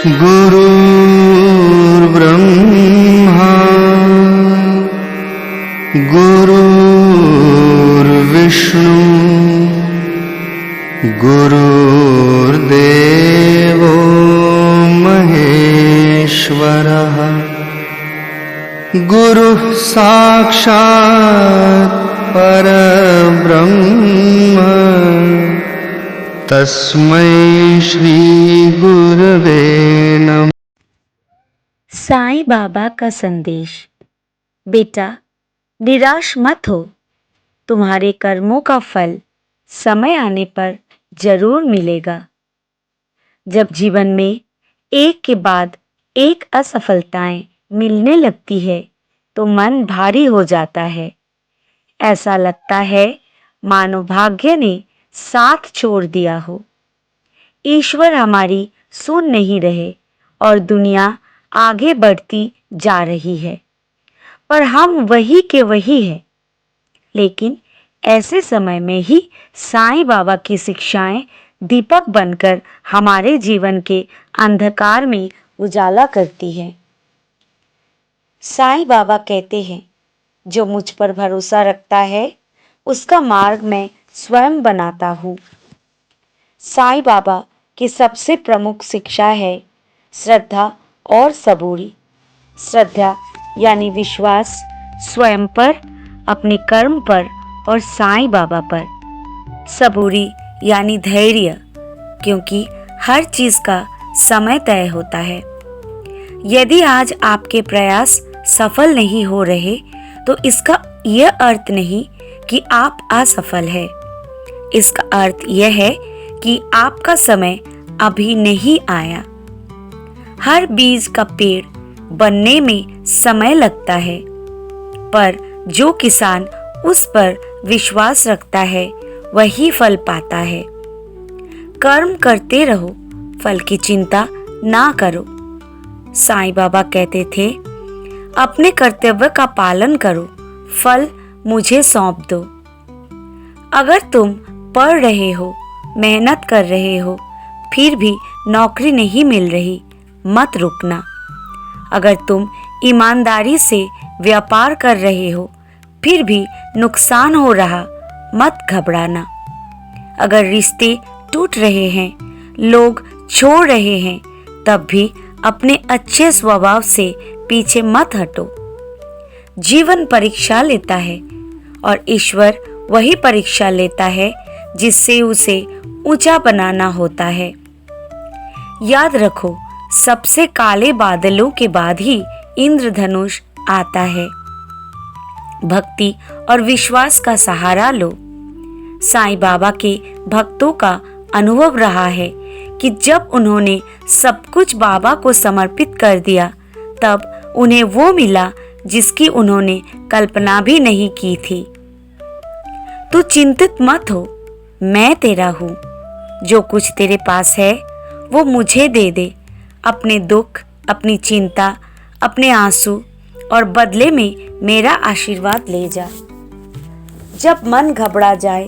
गुरुर्ब्रह्मा गुरुर्विष्णु गुरुर्देवो महेश्वरः गुरुः साक्षात् परब्रह्म तस्मै श्री गुरवे नमः। साईं बाबा का संदेश। बेटा, निराश मत हो। तुम्हारे कर्मों का फल समय आने पर जरूर मिलेगा। जब जीवन में एक के बाद एक असफलताएं मिलने लगती है तो मन भारी हो जाता है। ऐसा लगता है मानो भाग्य ने साथ छोड़ दिया हो। ईश्वर हमारी सुन नहीं रहे और दुनिया आगे बढ़ती जा रही है, पर हम वही के वही हैं। लेकिन ऐसे समय में ही साईं बाबा की शिक्षाएं दीपक बनकर हमारे जीवन के अंधकार में उजाला करती है। साईं बाबा कहते हैं, जो मुझ पर भरोसा रखता है उसका मार्ग मैं स्वयं बनाता हूँ। साईं बाबा की सबसे प्रमुख शिक्षा है श्रद्धा और सबूरी। श्रद्धा यानी विश्वास स्वयं पर, अपने कर्म पर और साईं बाबा पर। सबूरी यानी धैर्य, क्योंकि हर चीज का समय तय होता है। यदि आज आपके प्रयास सफल नहीं हो रहे तो इसका यह अर्थ नहीं कि आप असफल हैं। इसका अर्थ यह है कि आपका समय अभी नहीं आया। हर बीज का पेड़ बनने में समय लगता है, पर जो किसान उस पर विश्वास रखता है वही फल पाता है। कर्म करते रहो, फल की चिंता ना करो। साईं बाबा कहते थे, अपने कर्तव्य का पालन करो, फल मुझे सौंप दो। अगर तुम पढ़ रहे हो, मेहनत कर रहे हो, फिर भी नौकरी नहीं मिल रही, मत रुकना। अगर तुम ईमानदारी से व्यापार कर रहे हो, फिर भी नुकसान हो रहा, मत घबराना। अगर रिश्ते टूट रहे हैं, लोग छोड़ रहे हैं, तब भी अपने अच्छे स्वभाव से पीछे मत हटो। जीवन परीक्षा लेता है और ईश्वर वही परीक्षा लेता है जिससे उसे ऊंचा बनाना होता है। याद रखो, सबसे काले बादलों के बाद ही इंद्रधनुष आता है। भक्ति और विश्वास का सहारा लो। साईं बाबा के भक्तों का अनुभव रहा है कि जब उन्होंने सब कुछ बाबा को समर्पित कर दिया, तब उन्हें वो मिला जिसकी उन्होंने कल्पना भी नहीं की थी। तू चिंतित मत हो, मैं तेरा हूँ। जो कुछ तेरे पास है वो मुझे दे दे। अपने दुख, अपनी चिंता, अपने आंसू और बदले में मेरा आशीर्वाद ले जा। जब मन घबरा जाए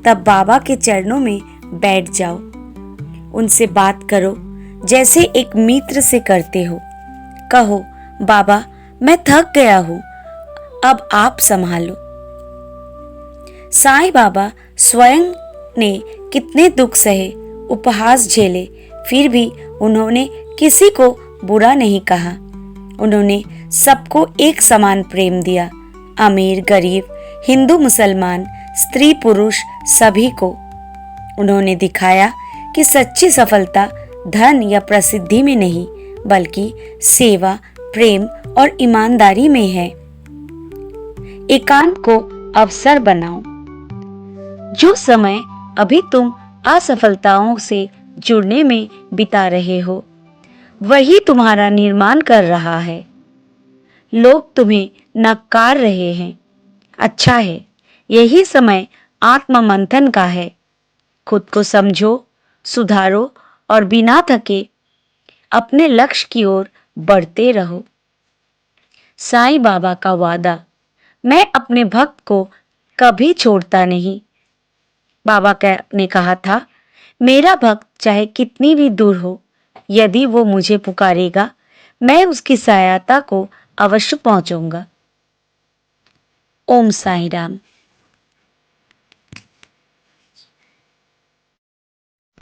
तब बाबा के चरणों में बैठ जाओ। उनसे बात करो जैसे एक मित्र से करते हो। कहो, बाबा मैं थक गया हूँ, अब आप संभालो। साईं बाबा स्वयं ने कितने दुख सहे, उपहास झेले, फिर भी उन्होंने किसी को बुरा नहीं कहा। उन्होंने सबको एक समान प्रेम दिया। अमीर गरीब, हिंदू मुसलमान, स्त्री पुरुष, सभी को। उन्होंने दिखाया कि सच्ची सफलता धन या प्रसिद्धि में नहीं, बल्कि सेवा, प्रेम और ईमानदारी में है। एकांत को अवसर बनाओ। जो समय अभी तुम असफलताओं से जुड़ने में बिता रहे हो, वही तुम्हारा निर्माण कर रहा है। लोग तुम्हें नकार रहे हैं, अच्छा है, यही समय आत्म मंथन का है। खुद को समझो, सुधारो और बिना थके अपने लक्ष्य की ओर बढ़ते रहो। साईं बाबा का वादा, मैं अपने भक्त को कभी छोड़ता नहीं। बाबा ने कहा था, मेरा भक्त चाहे कितनी भी दूर हो, यदि वो मुझे पुकारेगा मैं उसकी सहायता को अवश्य पहुंचूंगा। ओम साई राम।